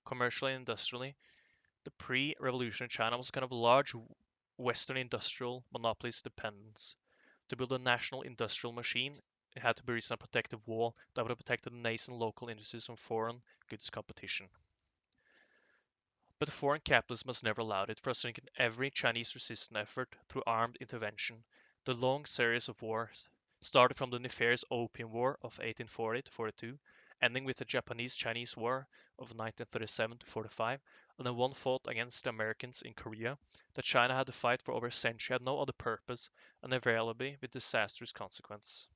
Commercially and industrially, the pre-revolutionary China was a kind of large Western industrial monopolist dependence. To build a national industrial machine, it had to be a protective wall that would have protected the nascent local industries from foreign goods competition. But foreign capitalism has never allowed it, frustrating every Chinese resistance effort through armed intervention. The long series of wars started from the nefarious Opium War of 1840-42, ending with the Japanese-Chinese War of 1937-45, and the one fought against the Americans in Korea, that China had to fight for over a century had no other purpose, and invariably with disastrous consequence.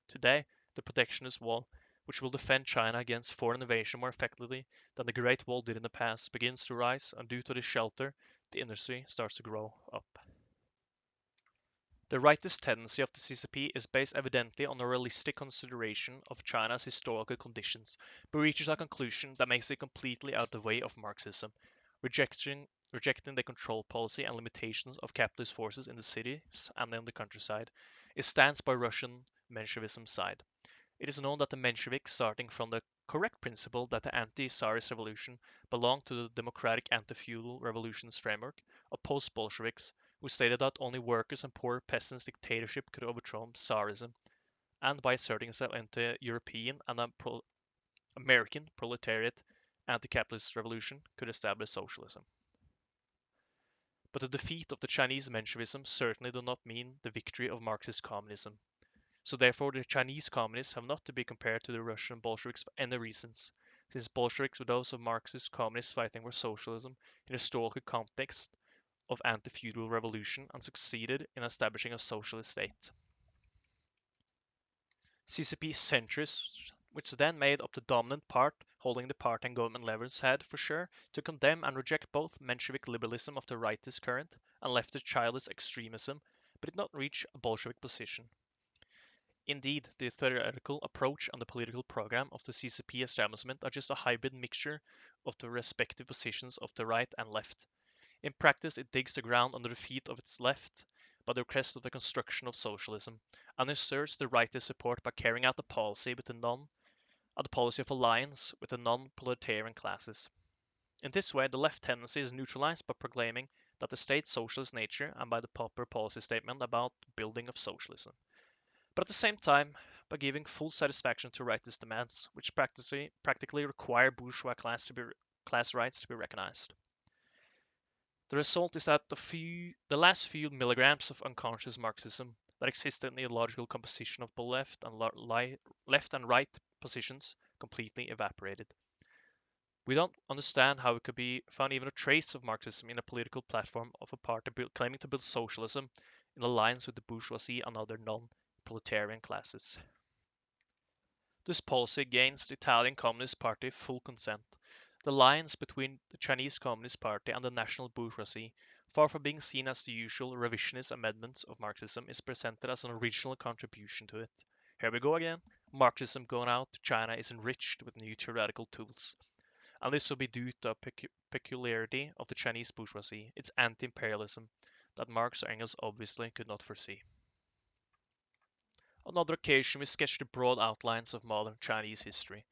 Today, the protectionist wall, which will defend China against foreign invasion more effectively than the Great Wall did in the past, begins to rise, and due to this shelter, the industry starts to grow up. The rightist tendency of the CCP is based evidently on a realistic consideration of China's historical conditions, but reaches a conclusion that makes it completely out of the way of Marxism, rejecting the control policy and limitations of capitalist forces in the cities and in the countryside. It stands by Russian Menshevism's side. It is known that the Mensheviks, starting from the correct principle that the anti-Tsarist revolution belonged to the democratic anti-feudal revolution's framework, opposed Bolsheviks who stated that only workers and poor peasants' dictatorship could overthrow Tsarism, and by asserting itself into European and American proletariat anti-capitalist revolution could establish socialism. But the defeat of the Chinese Menshevism certainly did not mean the victory of Marxist communism. So therefore the Chinese communists have not to be compared to the Russian Bolsheviks for any reasons, since Bolsheviks were those of Marxist communists fighting for socialism in a historical context of anti-feudal revolution and succeeded in establishing a socialist state. CCP centrists, which then made up the dominant part holding the party and government levers, had, for sure, to condemn and reject both Menshevik liberalism of the rightist current and leftist childish extremism, but did not reach a Bolshevik position. Indeed, the theoretical approach and the political program of the CCP establishment are just a hybrid mixture of the respective positions of the right and left. In practice, it digs the ground under the feet of its left by the request of the construction of socialism, and asserts the rightist support by carrying out the policy of alliance with the non-proletarian classes. In this way, the left tendency is neutralized by proclaiming that the state's socialist nature and by the proper policy statement about building of socialism. But at the same time, by giving full satisfaction to rightist demands, which practically require bourgeois class rights to be recognized. The result is that the last few milligrams of unconscious Marxism that existed in the ideological composition of both left and right positions completely evaporated. We don't understand how it could be found even a trace of Marxism in a political platform of a party claiming to build socialism in alliance with the bourgeoisie and other non-proletarian classes. This policy gains the Italian Communist Party full consent. The alliance between the Chinese Communist Party and the national bourgeoisie, far from being seen as the usual revisionist amendments of Marxism, is presented as an original contribution to it. Here we go again. Marxism going out to China is enriched with new theoretical tools. And this will be due to a peculiarity of the Chinese bourgeoisie, its anti-imperialism, that Marx or Engels obviously could not foresee. On another occasion, we sketched the broad outlines of modern Chinese history.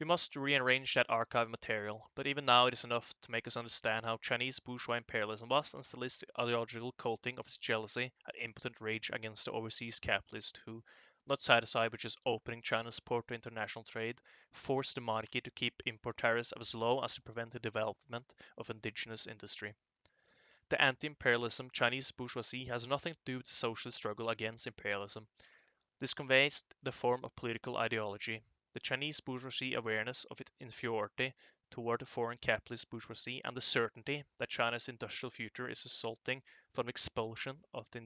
We must rearrange that archive material, but even now it is enough to make us understand how Chinese bourgeois imperialism was and still is the ideological coating of its jealousy and impotent rage against the overseas capitalists who, not satisfied with just opening China's port to international trade, forced the monarchy to keep import tariffs as low as to prevent the development of indigenous industry. The anti-imperialism Chinese bourgeoisie has nothing to do with the socialist struggle against imperialism. This conveys the form of political ideology. The Chinese bourgeoisie awareness of its inferiority toward the foreign capitalist bourgeoisie and the certainty that China's industrial future is resulting from expulsion of the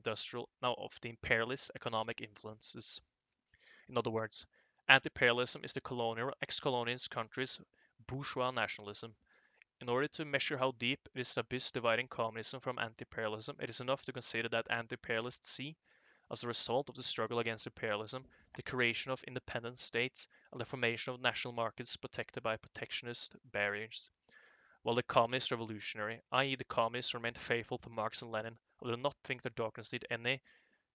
imperialist economic influences. In other words, anti-imperialism is the ex-colonialist country's bourgeois nationalism. In order to measure how deep it is the abyss dividing communism from anti-imperialism, it is enough to consider that anti-imperialists see, as a result of the struggle against imperialism, the creation of independent states and the formation of national markets protected by protectionist barriers. While the communist revolutionary, i.e. the communists, remained faithful to Marx and Lenin, and did not think their doctrines need any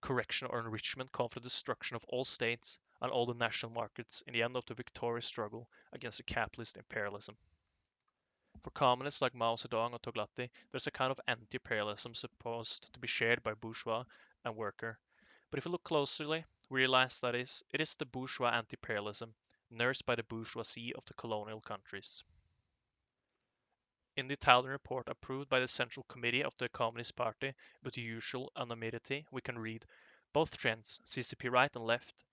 correction or enrichment, come from the destruction of all states and all the national markets in the end of the victorious struggle against the capitalist imperialism. For communists like Mao Zedong or Toglatti, there's a kind of anti-imperialism supposed to be shared by bourgeois and worker. But if we look closely, we realize that it is the bourgeois anti-imperialism, nursed by the bourgeoisie of the colonial countries. In the Italian report approved by the Central Committee of the Communist Party with the usual anonymity, we can read, both trends, CCP right and left,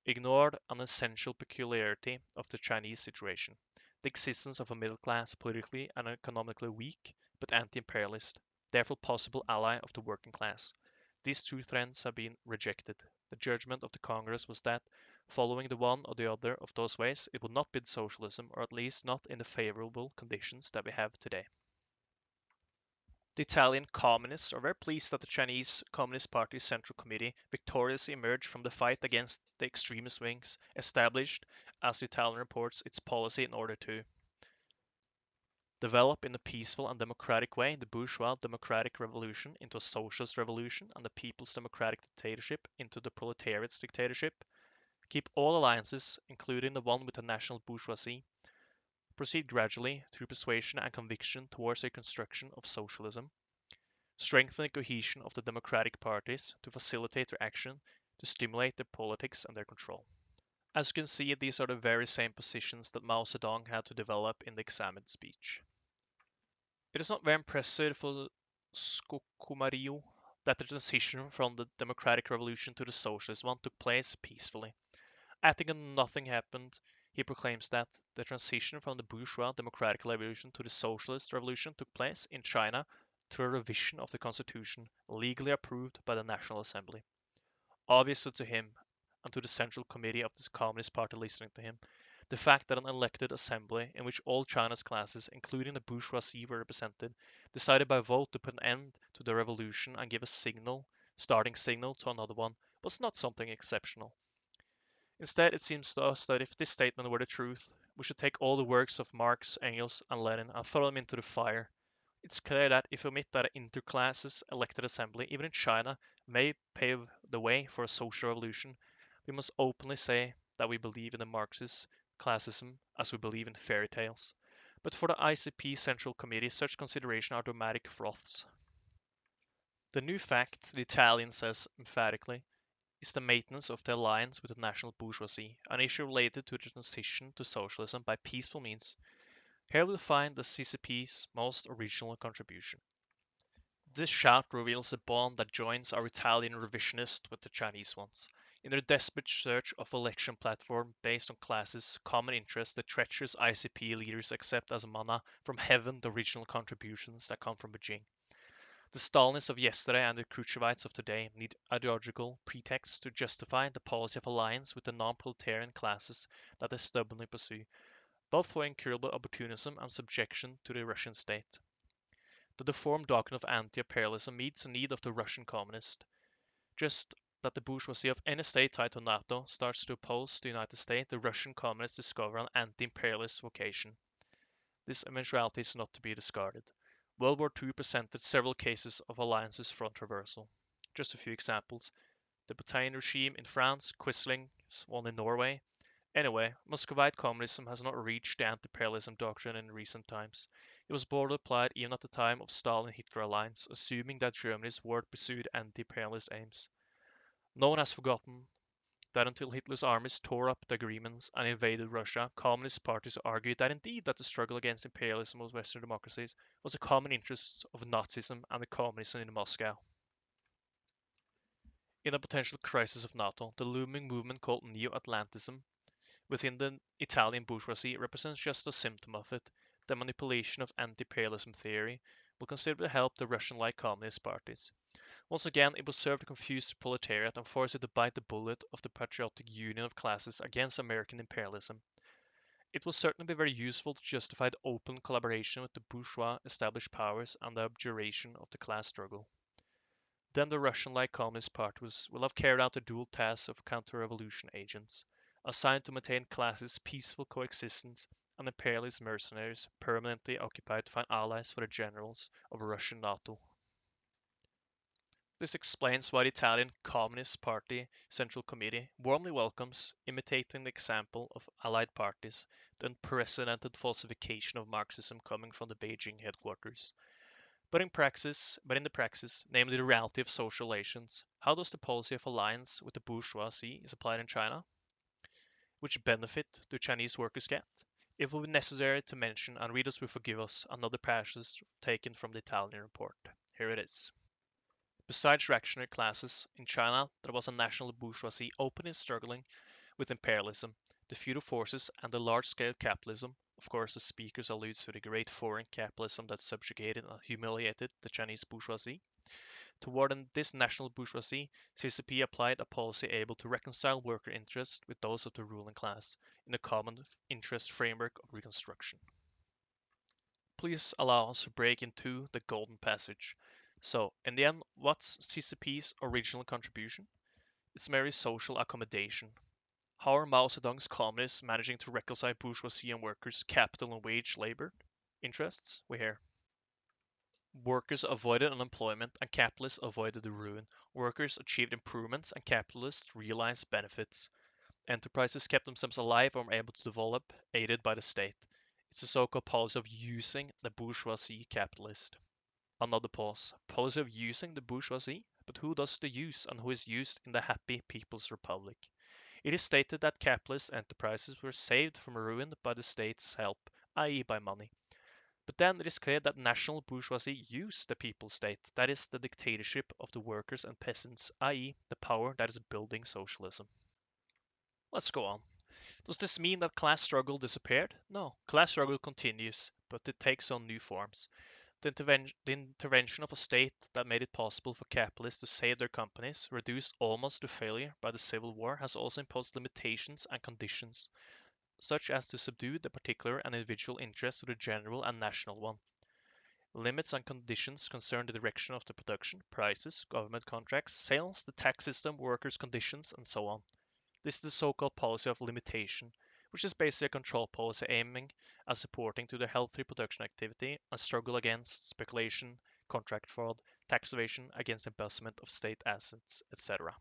ignored an essential peculiarity of the Chinese situation, the existence of a middle class, politically and economically weak, but anti-imperialist, therefore possible ally of the working class. These two trends have been rejected. The judgment of the Congress was that, following the one or the other of those ways, it would not be socialism, or at least not in the favorable conditions that we have today. The Italian communists are very pleased that the Chinese Communist Party's Central Committee victoriously emerged from the fight against the extremist wings, established, as the Italian reports, its policy in order to develop in a peaceful and democratic way the bourgeois democratic revolution into a socialist revolution and the people's democratic dictatorship into the proletariat's dictatorship, keep all alliances, including the one with the national bourgeoisie, proceed gradually through persuasion and conviction towards a construction of socialism, strengthen the cohesion of the democratic parties to facilitate their action, to stimulate their politics and their control. As you can see, these are the very same positions that Mao Zedong had to develop in the examined speech. It is not very impressive for Skokumario that the transition from the democratic revolution to the socialist one took place peacefully. Acting on nothing happened, he proclaims that the transition from the bourgeois democratic revolution to the socialist revolution took place in China through a revision of the constitution legally approved by the National Assembly. Obviously to him, and to the Central Committee of the Communist Party listening to him, the fact that an elected assembly in which all China's classes, including the bourgeoisie, were represented, decided by vote to put an end to the revolution and give a starting signal to another one, was not something exceptional. Instead, it seems to us that if this statement were the truth, we should take all the works of Marx, Engels, and Lenin and throw them into the fire. It's clear that if we admit that an interclasses elected assembly, even in China, may pave the way for a social revolution, we must openly say that we believe in the Marxist classism as we believe in fairy tales. But for the ICP Central Committee, such consideration are dramatic froths. The new fact, the Italian says emphatically, is the maintenance of the alliance with the national bourgeoisie, an issue related to the transition to socialism by peaceful means. Here we'll find the CCP's most original contribution. This shout reveals a bond that joins our Italian revisionists with the Chinese ones. In their desperate search of election platform based on classes' common interest, the treacherous ICP leaders accept as manna from heaven the original contributions that come from Beijing. The Stalinists of yesterday and the Khrushchevites of today need ideological pretexts to justify the policy of alliance with the non-proletarian classes that they stubbornly pursue, both for incurable opportunism and subjection to the Russian state. The deformed doctrine of anti-imperialism meets the need of the Russian communist, just that the bourgeoisie of any state tied to NATO starts to oppose the United States, the Russian communists discover an anti-imperialist vocation. This eventuality is not to be discarded. World War II presented several cases of alliances front reversal. Just a few examples. The Bataille regime in France, Quisling's one in Norway. Anyway, Muscovite communism has not reached the anti-imperialism doctrine in recent times. It was broadly applied even at the time of Stalin-Hitler alliance, assuming that Germany's war pursued anti-imperialist aims. No one has forgotten that until Hitler's armies tore up the agreements and invaded Russia, communist parties argued that indeed that the struggle against imperialism of Western democracies was a common interest of Nazism and the communism in Moscow. In a potential crisis of NATO, the looming movement called Neo-Atlantism within the Italian bourgeoisie represents just a symptom of it. The manipulation of anti-imperialism theory will considerably help the Russian-like communist parties. Once again, it will serve to confuse the proletariat and force it to bite the bullet of the patriotic union of classes against American imperialism. It will certainly be very useful to justify the open collaboration with the bourgeois established powers and the abjuration of the class struggle. Then the Russian-like Communist parties will have carried out the dual task of counter-revolution agents, assigned to maintain classes' peaceful coexistence and imperialist mercenaries permanently occupied to find allies for the generals of a Russian NATO. This explains why the Italian Communist Party Central Committee warmly welcomes, imitating the example of Allied parties, the unprecedented falsification of Marxism coming from the Beijing headquarters. But in the practice, namely the reality of social relations, how does the policy of alliance with the bourgeoisie is applied in China? Which benefit do Chinese workers get? It will be necessary to mention, and readers will forgive us, another passage taken from the Italian report. Here it is. Besides reactionary classes, in China there was a national bourgeoisie openly struggling with imperialism, the feudal forces, and the large-scale capitalism. Of course, the speakers alludes to the great foreign capitalism that subjugated and humiliated the Chinese bourgeoisie. Toward this national bourgeoisie, CCP applied a policy able to reconcile worker interests with those of the ruling class in a common interest framework of reconstruction. Please allow us to break into the golden passage. So, in the end, what's CCP's original contribution? It's merely social accommodation. How are Mao Zedong's communists managing to reconcile bourgeoisie and workers, capital and wage labor interests? We hear. Workers avoided unemployment and capitalists avoided the ruin. Workers achieved improvements and capitalists realized benefits. Enterprises kept themselves alive and were able to develop, aided by the state. It's a so-called policy of using the bourgeoisie capitalist. Another pause. Policy of using the bourgeoisie, but who does the use and who is used in the happy People's Republic? It is stated that capitalist enterprises were saved from ruin by the state's help, i.e. by money. But then it is clear that national bourgeoisie use the people state, that is, the dictatorship of the workers and peasants, i.e., the power that is building socialism. Let's go on. Does this mean that class struggle disappeared? No, class struggle continues, but it takes on new forms. The intervention of a state that made it possible for capitalists to save their companies, reduced almost to failure by the Civil War, has also imposed limitations and conditions, such as to subdue the particular and individual interest to the general and national one. Limits and conditions concern the direction of the production, prices, government contracts, sales, the tax system, workers' conditions, and so on. This is the so-called policy of limitation, which is basically a control policy aiming at supporting to the healthy production activity and struggle against speculation, contract fraud, tax evasion, against embezzlement of state assets, etc.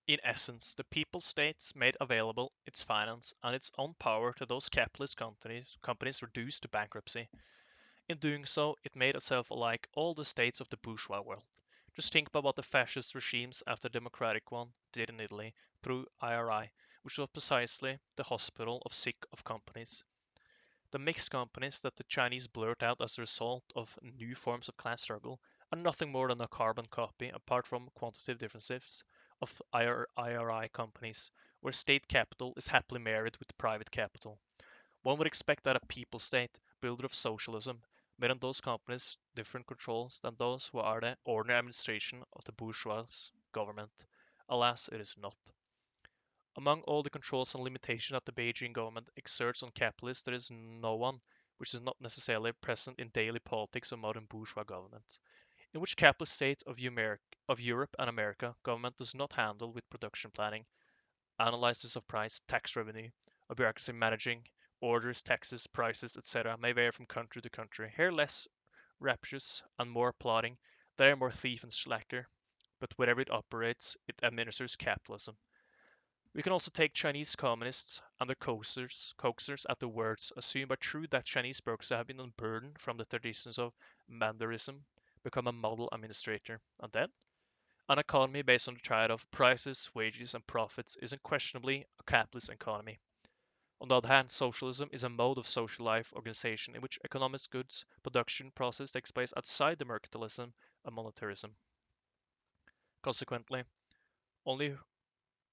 In essence, the people states made available its finance and its own power to those capitalist companies reduced to bankruptcy. In doing so, it made itself like all the states of the bourgeois world. Just think about what the fascist regimes after the democratic one did in Italy through IRI, which was precisely the hospital of sick of companies. The mixed companies that the Chinese blurt out as a result of new forms of class struggle are nothing more than a carbon copy, apart from quantitative differences, of IRI companies, where state capital is happily married with private capital. One would expect that a people state, builder of socialism, made on those companies different controls than those who are the ordinary administration of the bourgeois government. Alas, it is not. Among all the controls and limitations that the Beijing government exerts on capitalists, there is no one which is not necessarily present in daily politics of modern bourgeois governments, in which capitalist states of Europe and America government does not handle with production planning, analysis of price, tax revenue, a bureaucracy managing orders, taxes, prices, etc. may vary from country to country. Here less rapacious and more plotting, there more thief and slacker, but wherever it operates, it administers capitalism. We can also take Chinese communists and their coaxers at the words, assume but true that Chinese bureaucracy have been unburdened from the traditions of mandarism, become a model administrator, and then an economy based on the triad of prices, wages, and profits is unquestionably a capitalist economy. On the other hand, socialism is a mode of social life organization in which economic goods production process takes place outside the mercantilism and monetarism. Consequently, only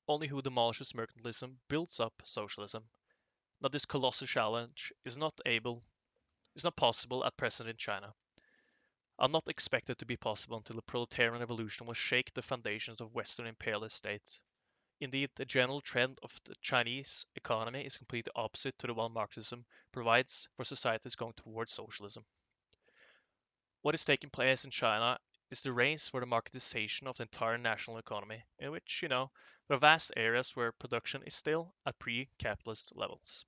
only who demolishes mercantilism builds up socialism. Now this colossal challenge is not possible at present in China. Are not expected to be possible until the proletarian revolution will shake the foundations of Western imperialist states. Indeed, the general trend of the Chinese economy is completely opposite to the one Marxism provides for societies going towards socialism. What is taking place in China is the race for the marketization of the entire national economy, in which, there are vast areas where production is still at pre-capitalist levels.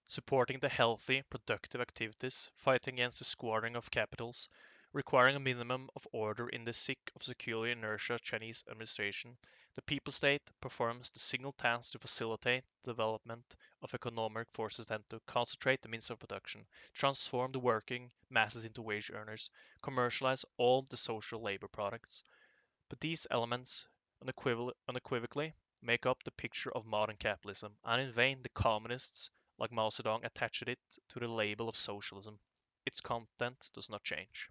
Supporting the healthy, productive activities, fighting against the squandering of capitals, requiring a minimum of order in the sick of secular inertia Chinese administration, the people state performs the single task to facilitate the development of economic forces and to concentrate the means of production, transform the working masses into wage earners, commercialize all the social labor products. But these elements unequivocally make up the picture of modern capitalism, and in vain the communists like Mao Zedong attached it to the label of socialism. Its content does not change.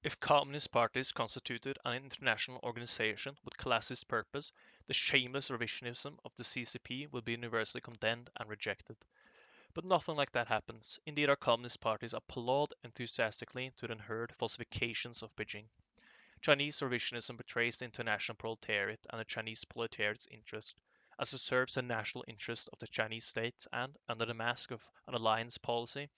If communist parties constituted an international organization with classist purpose, the shameless revisionism of the CCP would be universally condemned and rejected. But nothing like that happens. Indeed, our communist parties applaud enthusiastically to the unheard falsifications of Beijing. Chinese revisionism betrays the international proletariat and the Chinese proletariat's interest, as it serves the national interest of the Chinese state and, under the mask of an alliance policy,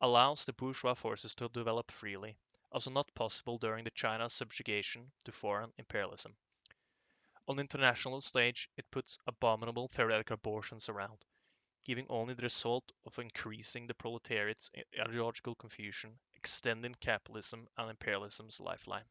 allows the bourgeois forces to develop freely, as was not possible during the China's subjugation to foreign imperialism. On the international stage, it puts abominable theoretical abortions around, giving only the result of increasing the proletariat's ideological confusion, extending capitalism and imperialism's lifeline.